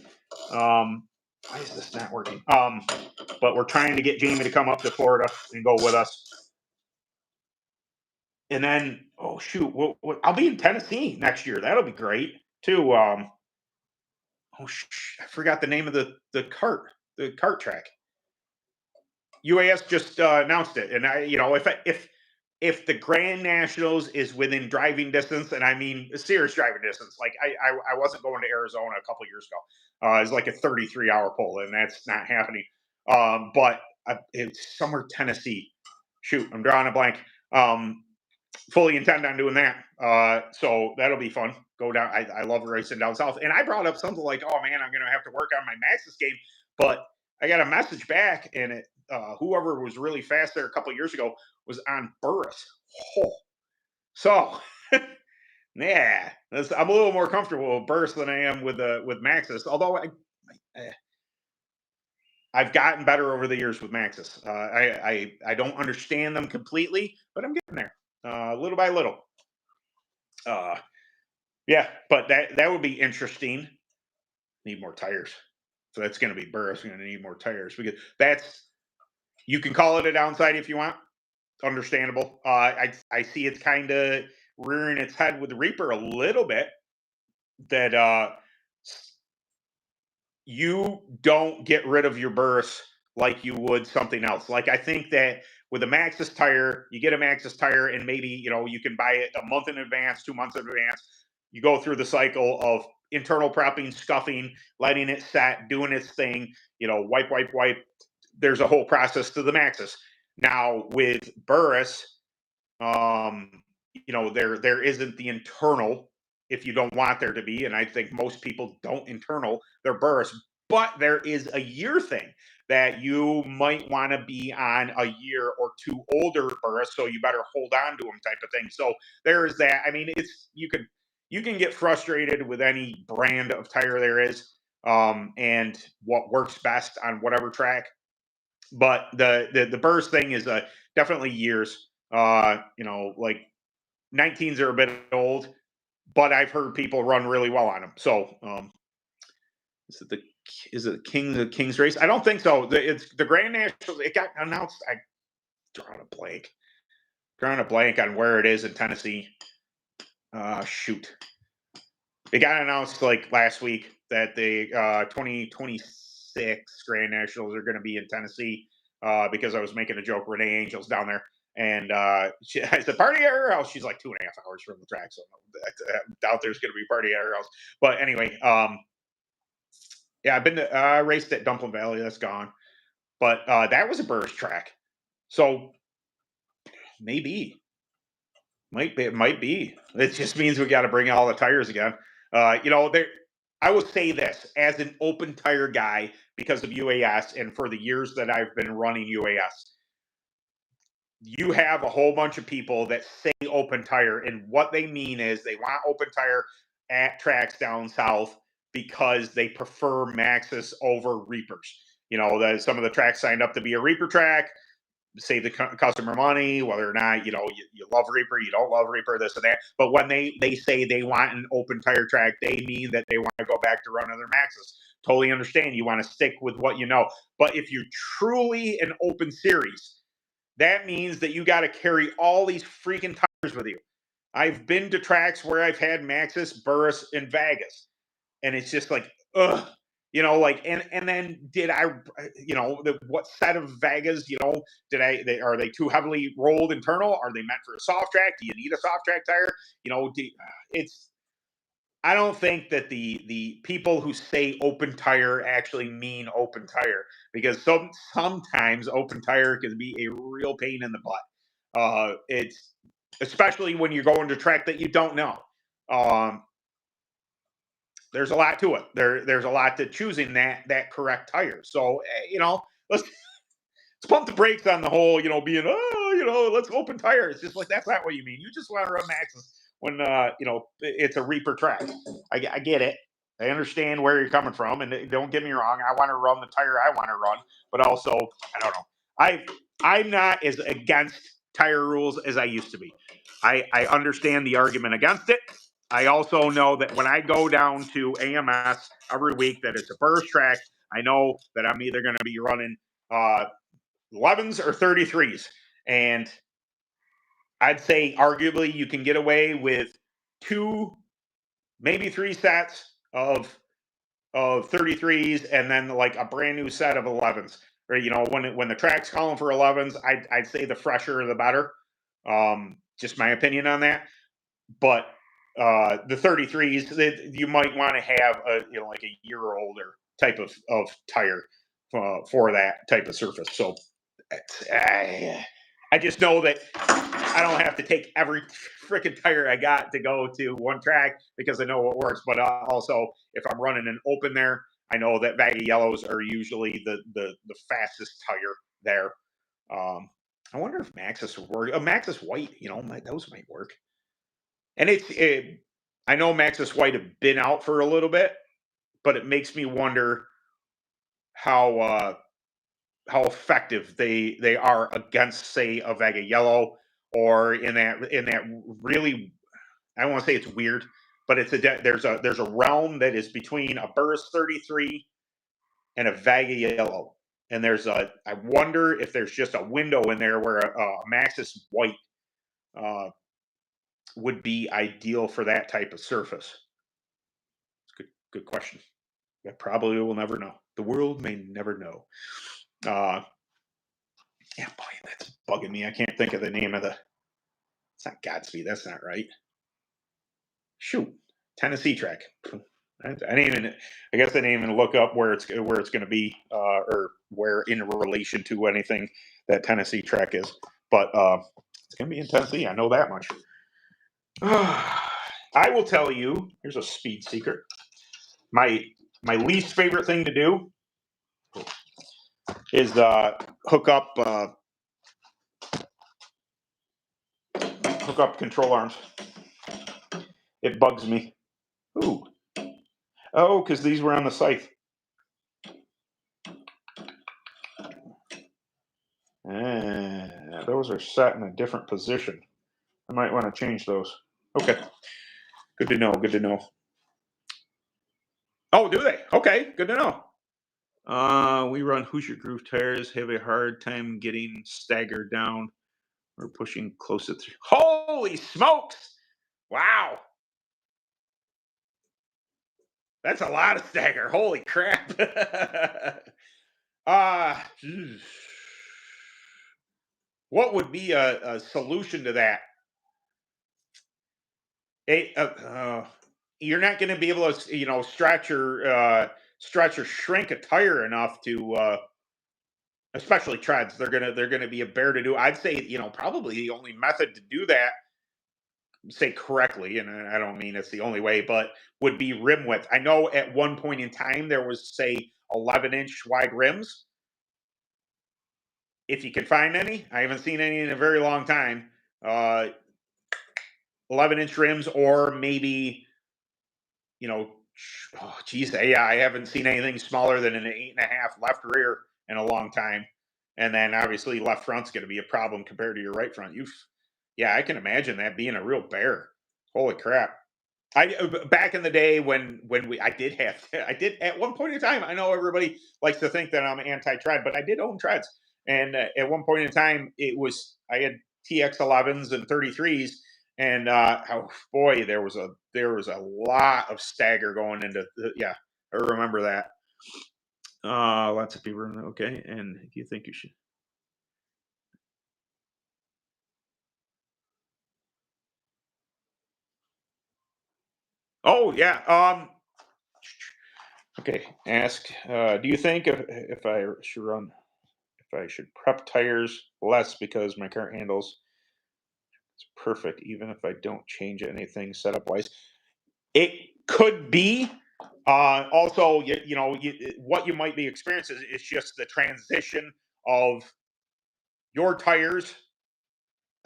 Why is this not working? But we're trying to get Jamie to come up to Florida and go with us. And then, oh shoot, I'll be in Tennessee next year. That'll be great too. I forgot the name of the kart track. UAS just announced it, and if the Grand Nationals is within driving distance, and I mean serious driving distance, like I wasn't going to Arizona a couple years ago. It's like a 33-hour pull, and that's not happening. But it's somewhere Tennessee. Shoot, I'm drawing a blank. Fully intend on doing that. So that'll be fun. Go down. I love racing down south. And I brought up something like, oh man, I'm going to have to work on my Maxis game. But I got a message back, and whoever was really fast there a couple of years ago was on Burris. Oh. So Yeah, I'm a little more comfortable with Burst than I am with Maxxis. Although I've gotten better over the years with Maxxis. I don't understand them completely, but I'm getting there little by little. Uh, yeah, but that would be interesting. Need more tires. So that's going to be Burris. Going to need more tires because that's you can call it a downside if you want. Understandable. I see it's kind of rearing its head with the Reaper a little bit. That you don't get rid of your burst like you would something else. Like I think that with a Maxxis tire, you get a Maxxis tire, and maybe you can buy it a month in advance, 2 months in advance. You go through the cycle of internal prepping, scuffing, letting it set, doing its thing. Wipe, wipe, wipe. There's a whole process to the Maxxis. Now with Burris, um, there isn't the internal if you don't want there to be, and I think most people don't internal their burst, but there is a year thing that you might want to be on a year or two older burst, so you better hold on to them type of thing. So there is that. I mean, it's you can get frustrated with any brand of tire there is, and what works best on whatever track. But the burst thing is definitely years. Like 19s are a bit old, but I've heard people run really well on them. So, is it the King's race? I don't think so. It's the Grand Nationals. It got announced. I drawing a blank. Drawing a blank on where it is in Tennessee. Shoot. It got announced like last week that the 2026 Grand Nationals are going to be in Tennessee because I was making a joke. Renee Angel's down there. And I said, party at her house. She's like 2.5 hours from the track. So I doubt there's going to be party at her house. But anyway, yeah, I've been to raced at Dumpling Valley. That's gone. But that was a burst track. So maybe. Might be. It might be. It just means we got to bring all the tires again. There. I would say this as an open tire guy because of UAS, and for the years that I've been running UAS, you have a whole bunch of people that say open tire, and what they mean is they want open tire at tracks down south because they prefer Maxxis over Reapers. That some of the tracks signed up to be a Reaper track, save the customer money, whether or not you love Reaper, you don't love Reaper, this and that. But when they say they want an open tire track, they mean that they want to go back to running their Maxxis. Totally understand. You want to stick with what you know. But if you're truly an open series, that means that you got to carry all these freaking tires with you. I've been to tracks where I've had Maxxis, Burris, and Vegas, and it's just like, ugh. And then did I, what set of Vegas, are they too heavily rolled internal? Are they meant for a soft track? Do you need a soft track tire? It's, I don't think that the people who say open tire actually mean open tire because sometimes open tire can be a real pain in the butt. It's especially when you're going to track that you don't know. Um, there's a lot to it. There's a lot to choosing that correct tire. So let's pump the brakes on the whole, being let's open tire. It's just like that's not what you mean. You just want to run Maxxis when it's a Reaper track. I get it. I understand where you're coming from, and don't get me wrong. I want to run the tire I want to run, but also I don't know. I'm not as against tire rules as I used to be. I understand the argument against it. I also know that when I go down to AMS every week, that it's a burst track. I know that I'm either going to be running 11s or 33s. And I'd say arguably you can get away with 2, maybe 3 sets of 33s and then like a brand new set of 11s. Or when the track's calling for 11s, I'd say the fresher the better. Just my opinion on that. But the 33s, you might want to have like a year or older type of tire for that type of surface. So I just know that I don't have to take every freaking tire I got to go to one track because I know what works. But also, if I'm running an open there, I know that baggy yellows are usually the fastest tire there. I wonder if Maxxis would work. Maxxis white, those might work. And I know Maxis White have been out for a little bit, but it makes me wonder how how effective they are against, say, a Vega Yellow, or in that really, I don't want to say it's weird, but there's a realm that is between a Burris 33 and a Vega Yellow, and I wonder if there's just a window in there where a Maxis White uh, would be ideal for that type of surface. It's a good question. I probably will never know. The world may never know. Uh, yeah, boy, that's bugging me. I can't think of the name of the. It's not Godspeed. That's not right. Shoot, Tennessee track. I didn't even. I guess I didn't even look up where it's going to be, or where in relation to anything that Tennessee track is. But it's going to be in Tennessee. I know that much. I will tell you. Here's a speed secret. My least favorite thing to do is hook up control arms. It bugs me. Ooh. Oh, because these were on the Scythe. Those are set in a different position. I might want to change those. Okay. Good to know. Good to know. Oh, do they? Okay. Good to know. We run Hoosier Groove tires. Have a hard time getting staggered down. We're pushing close to 3. Holy smokes! Wow. That's a lot of stagger. Holy crap. uh, what would be a solution to that? You're not going to be able to, stretch or shrink a tire enough to, especially treads. They're gonna be a bear to do. I'd say, probably the only method to do that, say correctly, and I don't mean it's the only way, but would be rim width. I know at one point in time there was, say, 11-inch wide rims. If you can find any, I haven't seen any in a very long time. 11-inch rims, or maybe, oh geez, yeah, I haven't seen anything smaller than an 8.5 left rear in a long time. And then obviously left front's going to be a problem compared to your right front. Yeah, I can imagine that being a real bear. Holy crap! Back in the day when I did have I did at one point in time. I know everybody likes to think that I'm anti-tread, but I did own treads, and at one point in time I had TX11s and 33s, and oh boy, there was a lot of stagger going into yeah. I remember that. Lots of people. Okay, and do you think you should? Oh yeah. Okay. Ask. Do you think if I should run, if I should prep tires less because my current handles it's perfect, even if I don't change anything setup wise? It could be. Also, what you might be experiencing is just the transition of your tires.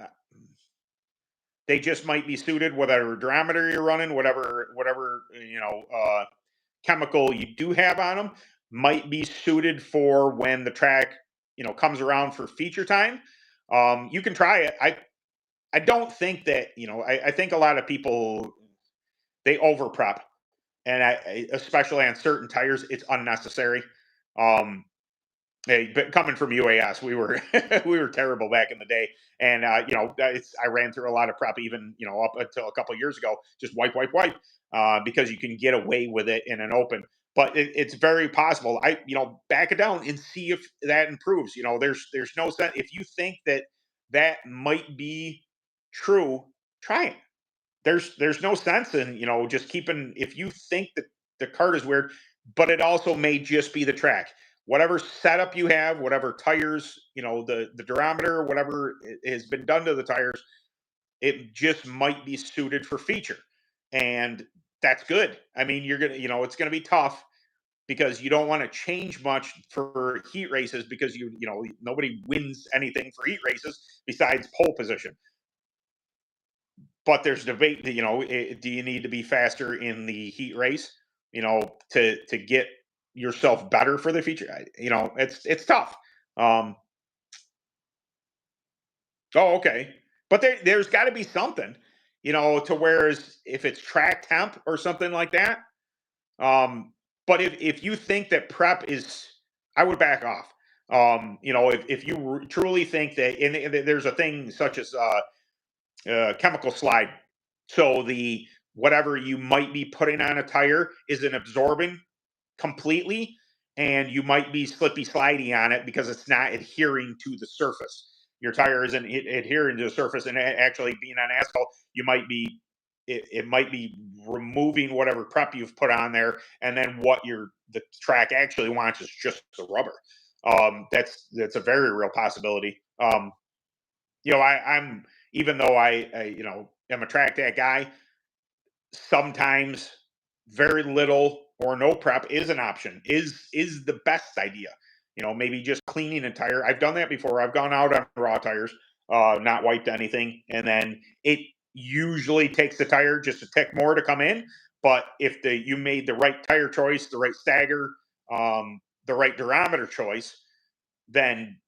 uh, They just might be suited, whatever diameter you're running, whatever chemical you do have on them, might be suited for when the track comes around for feature time. You can try it. I don't think that I think a lot of people, they over prep, and especially on certain tires, it's unnecessary. Um, Hey, but coming from UAS, we were we were terrible back in the day, and I ran through a lot of prep, even up until a couple of years ago. Just wipe, because you can get away with it in an open. But it's very possible. Back it down and see if that improves. There's no sense if you think that might be true. Try it. There's no sense in just keeping, if you think that the cart is weird, but it also may just be the track. Whatever setup you have, whatever tires, the durometer, whatever has been done to the tires, it just might be suited for feature, and that's good. I mean, you're gonna it's gonna be tough because you don't want to change much for heat races, because nobody wins anything for heat races besides pole position. but there's debate. Do you need to be faster in the heat race? To get yourself better for the future. It's tough. Oh, okay, but there's got to be something. To whereas if it's track temp or something like that. But if you think that prep is, I would back off. If you truly think that, and there's a thing such as chemical slide, so the whatever you might be putting on a tire isn't absorbing completely, and you might be slippy slidey on it because it's not adhering to the surface. Your tire isn't adhering to the surface, and actually being on asphalt, you might be it might be removing whatever prep you've put on there, and then what the track actually wants is just the rubber. That's a very real possibility. I'm even though I am a Tracktech guy, sometimes very little or no prep is an option, is the best idea. Maybe just cleaning a tire. I've done that before. I've gone out on raw tires, not wiped anything, and then it usually takes the tire just a tick more to come in. But if you made the right tire choice, the right stagger, the right durometer choice, then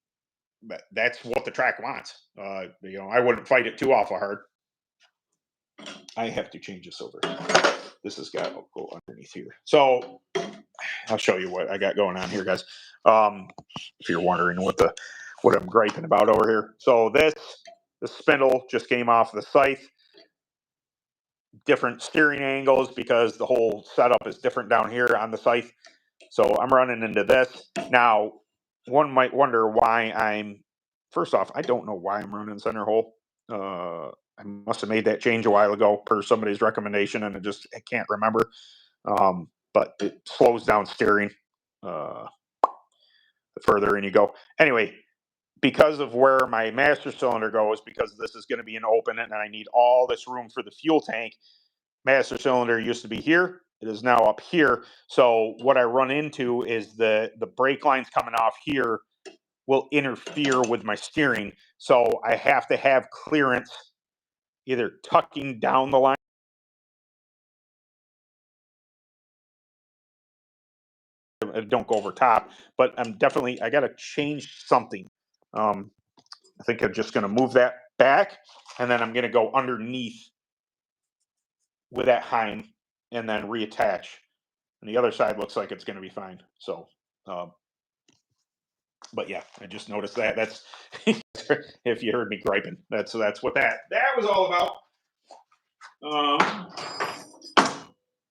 that's what the track wants. I wouldn't fight it too awful hard. I have to change this over. This has got to go underneath here. So I'll show you what I got going on here, guys. If you're wondering what I'm griping about over here. So the spindle just came off the Scythe. Different steering angles because the whole setup is different down here on the Scythe. So I'm running into this. Now, one might wonder why first off, I don't know why I'm running center hole. I must have made that change a while ago per somebody's recommendation, and I can't remember. But it slows down steering the further in you go. Anyway, because of where my master cylinder goes, because this is going to be an open and I need all this room for the fuel tank, master cylinder used to be here. It is now up here. So what I run into is the brake lines coming off here will interfere with my steering. So I have to have clearance either tucking down the line. Don't go over top, but I got to change something. I think I'm just going to move that back, and then I'm going to go underneath with that Heim and then reattach. And the other side looks like it's going to be fine. So, but yeah, I just noticed that. That's if you heard me griping. That's what that was all about.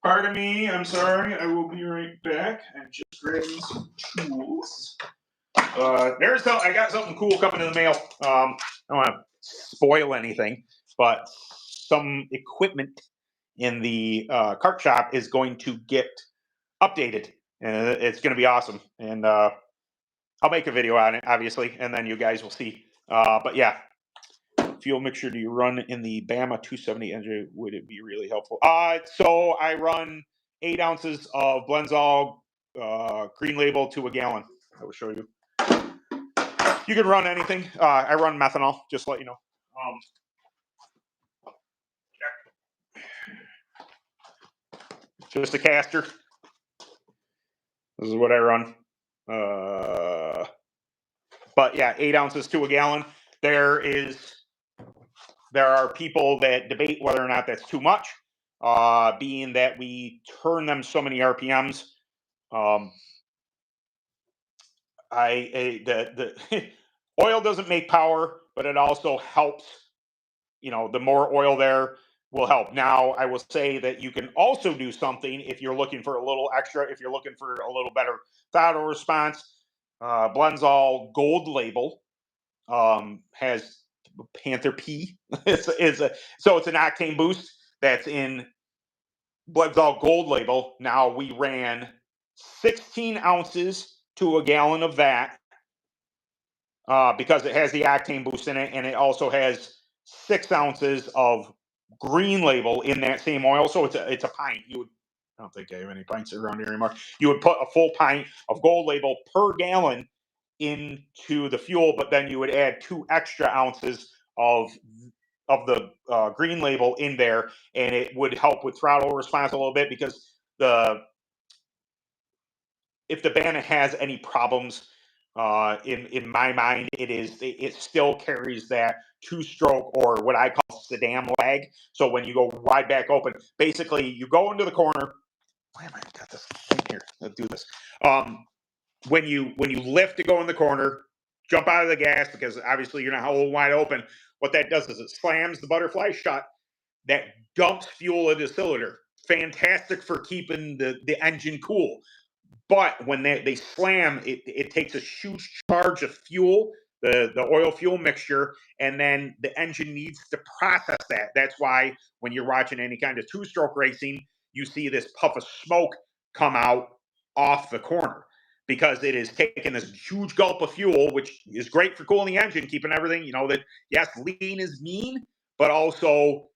Pardon me, I'm sorry. I will be right back. I'm just grabbing some tools. I got something cool coming in the mail. I don't want to spoil anything, but some equipment in the Kart shop is going to get updated, and it's going to be awesome. And I'll make a video on it, obviously, and then you guys will see. But yeah, fuel mixture do you run in the Bama 270 engine? Would it be really helpful? So I run 8 ounces of Blenzol green label to a gallon. I will show you. You can run anything. I run methanol, just to let you know. Just a caster. This is what I run. But yeah, 8 ounces to a gallon. There are people that debate whether or not that's too much, being that we turn them so many RPMs. The oil doesn't make power, but it also helps. The more oil there will help. Now, I will say that you can also do something if you're looking for a little extra, if you're looking for a little better throttle response. Blenzol Gold label has Panther P. So it's an octane boost that's in Blenzol Gold label. Now we ran 16 ounces to a gallon of that because it has the octane boost in it, and it also has 6 ounces of green label in that same oil. So it's a pint. I don't think I have any pints around here anymore. You would put a full pint of Gold label per gallon into the fuel, but then you would add 2 extra ounces of green label in there, and it would help with throttle response a little bit, because if the Bandit has any problems, in my mind, it still carries that two-stroke, or what I call sedan lag. So when you go wide back open, basically you go into the corner. Why am I got this thing here? Let's do this. When you lift to go in the corner, jump out of the gas, because obviously you're not holding wide open. What that does is it slams the butterfly shut. That dumps fuel into the cylinder. Fantastic for keeping the engine cool. But when they slam, it takes a huge charge of fuel, the oil fuel mixture, and then the engine needs to process that. That's why when you're watching any kind of two-stroke racing, you see this puff of smoke come out off the corner, because it is taking this huge gulp of fuel, which is great for cooling the engine, keeping everything, that yes, lean is mean, but also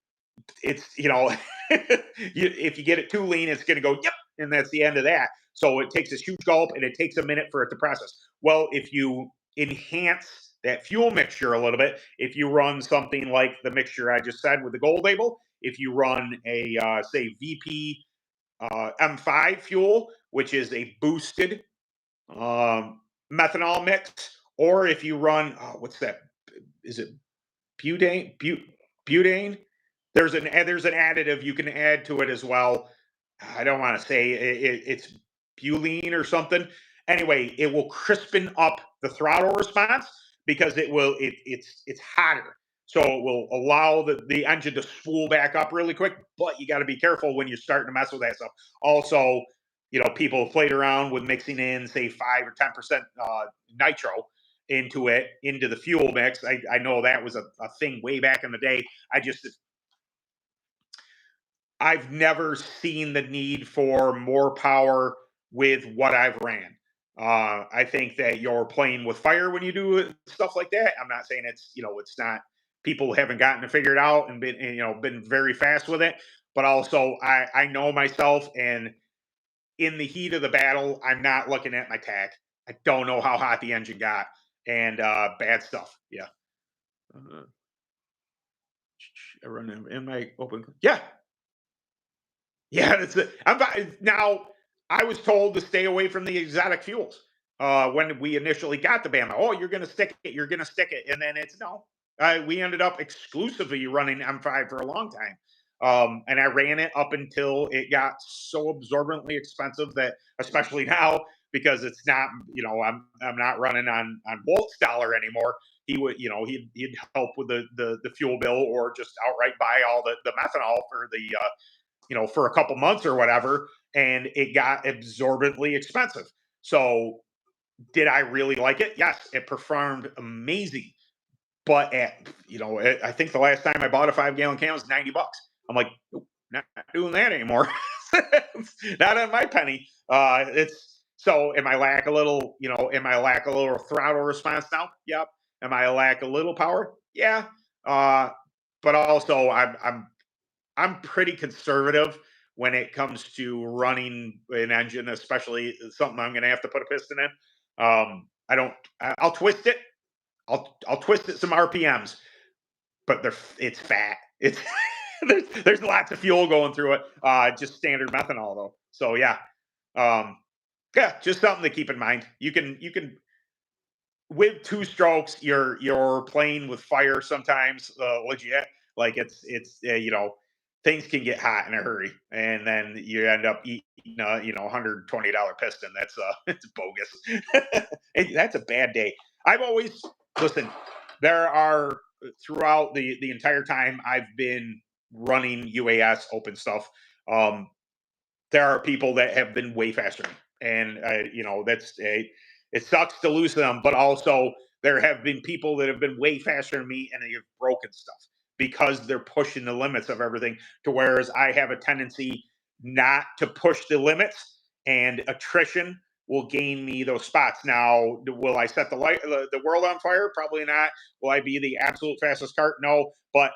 it's, if you get it too lean, it's going to go, yep, and that's the end of that. So it takes this huge gulp, and it takes a minute for it to process. Well, if you enhance that fuel mixture a little bit, if you run something like the mixture I just said with the gold label, if you run a, say, VP M5 fuel, which is a boosted methanol mix, or if you run, what's that? Is it butane? Butane? There's an additive you can add to it as well. I don't want to say it's butylene or something. Anyway, it will crispen up the throttle response, because it's hotter. So it will allow the engine to spool back up really quick, but you got to be careful when you're starting to mess with that stuff. Also, people have played around with mixing in, say, 5 or 10% nitro into the fuel mix. I know that was a thing way back in the day. I've never seen the need for more power with what I've ran. I think that you're playing with fire when you do stuff like that. I'm not saying it's not, people haven't gotten to figure it out and been very fast with it, but also I know myself, and in the heat of the battle, I'm not looking at my tach. I don't know how hot the engine got, and bad stuff. Yeah. I run in my open. Yeah. Yeah, that's it. Now, I was told to stay away from the exotic fuels when we initially got the Bama. Oh, you're going to stick it. You're going to stick it. And then it's no. We ended up exclusively running M5 for a long time. And I ran it up until it got so absorbently expensive that, especially now, because it's not, I'm not running on Volt's dollar anymore. He would, he'd help with the fuel bill, or just outright buy all the methanol for the for a couple months or whatever, and it got absorbently expensive. So did I really like it? Yes, it performed amazing. But I think the last time I bought a 5-gallon can was $90. I'm like, nope, not doing that anymore. Not on my penny. It's so. Am I lack a little? Am I lack a little throttle response now? Yep. Am I lack a little power? Yeah. But also I'm pretty conservative when it comes to running an engine, especially something I'm going to have to put a piston in. I'll twist it. I'll twist it some RPMs, but it's fat. It's there's lots of fuel going through it. Just standard methanol though. So yeah, just something to keep in mind. You can with two strokes, you're playing with fire sometimes, legit. Like it's things can get hot in a hurry, and then you end up eating $120 piston. That's it's bogus. That's a bad day. I've always listen. There are throughout the entire time I've been running UAS open stuff. There are people that have been way faster, and that's a it sucks to lose them, but also there have been people that have been way faster than me, and they have broken stuff because they're pushing the limits of everything. To whereas I have a tendency not to push the limits, and attrition will gain me those spots. Now, will I set the world on fire? Probably not. Will I be the absolute fastest kart? No. But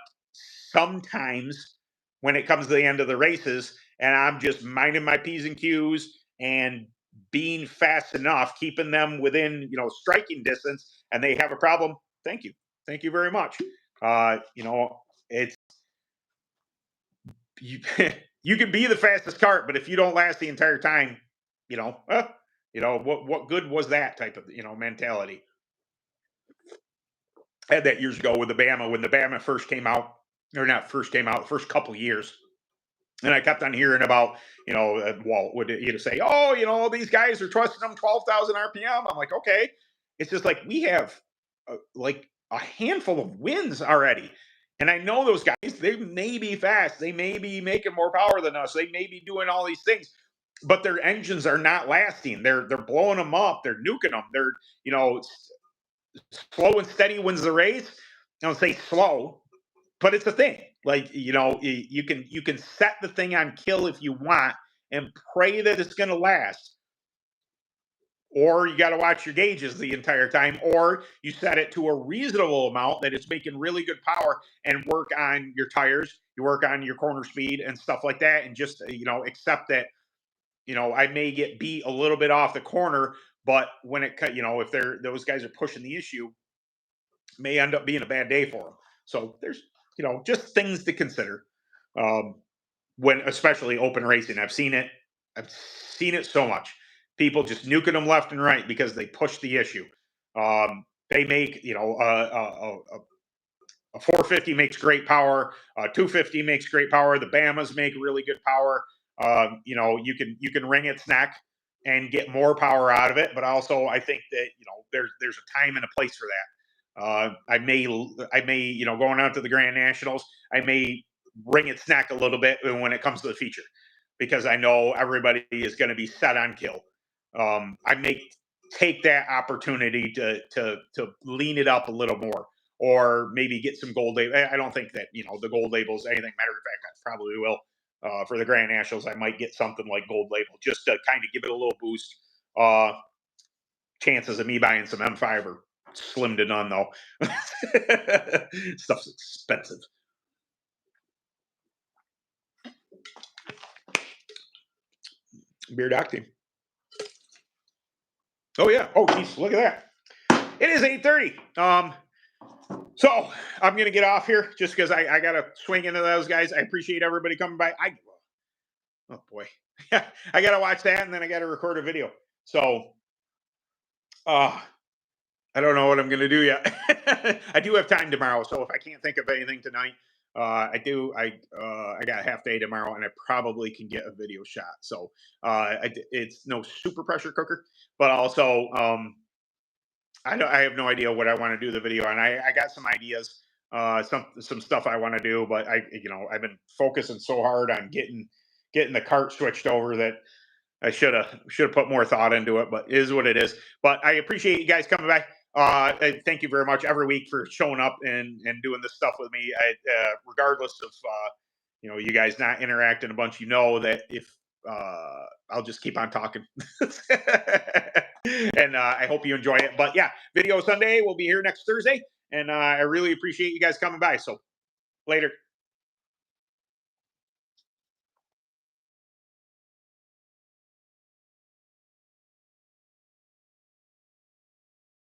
sometimes when it comes to the end of the races, and I'm just minding my P's and Q's and being fast enough, keeping them within, striking distance, and they have a problem. Thank you very much. it's you. You can be the fastest kart, but if you don't last the entire time, what good was that type of mentality? I had that years ago with the Bama when the Bama first came out, or not first came out, the first couple years. And I kept on hearing about, Walt would say, oh, these guys are trusting them 12,000 RPM. I'm like, okay. It's just like we have like a handful of wins already. And I know those guys, they may be fast. They may be making more power than us. They may be doing all these things, but their engines are not lasting. They're blowing them up. They're nuking them. They're, slow and steady wins the race. I don't say slow, but it's a thing. Like you can set the thing on kill if you want and pray that it's going to last, or you got to watch your gauges the entire time, or you set it to a reasonable amount that it's making really good power and work on your tires, you work on your corner speed and stuff like that, and just accept that I may get beat a little bit off the corner, but when it if those guys are pushing the issue, may end up being a bad day for them. So there's just things to consider when especially open racing. I've seen it so much. People just nuking them left and right because they push the issue. They make a 450 makes great power. 250 makes great power. The Bamas make really good power. You can wring its neck and get more power out of it. But also, I think that there's a time and a place for that. I may going out to the Grand Nationals, I may wring its neck a little bit when it comes to the feature because I know everybody is going to be set on kill. I may take that opportunity to lean it up a little more, or maybe get some gold label. I don't think that the gold labels anything. Matter of fact, I probably will for the Grand Nationals. I might get something like gold label just to kind of give it a little boost. Chances of me buying some M5 are slim to none, though. Stuff's expensive. Beer doc team. Oh yeah. Oh geez, look at that. It is 8:30. So I'm gonna get off here just because I gotta swing into those guys. I appreciate everybody coming by. Oh boy. I gotta watch that and then I gotta record a video. So I don't know what I'm gonna do yet. I do have time tomorrow, so if I can't think of anything tonight, I got a half day tomorrow, and I probably can get a video shot. So it's no super pressure cooker, but also I have no idea what I want to do the video on. I got some ideas, some stuff I want to do, but I've been focusing so hard on getting the cart switched over that I should have put more thought into it, but it is what it is. But I appreciate you guys coming back. Thank you very much every week for showing up and doing this stuff with me. Regardless of you guys not interacting a bunch, that if I'll just keep on talking. And I hope you enjoy it. But yeah, Video Sunday will be here next Thursday, and I really appreciate you guys coming by. So later.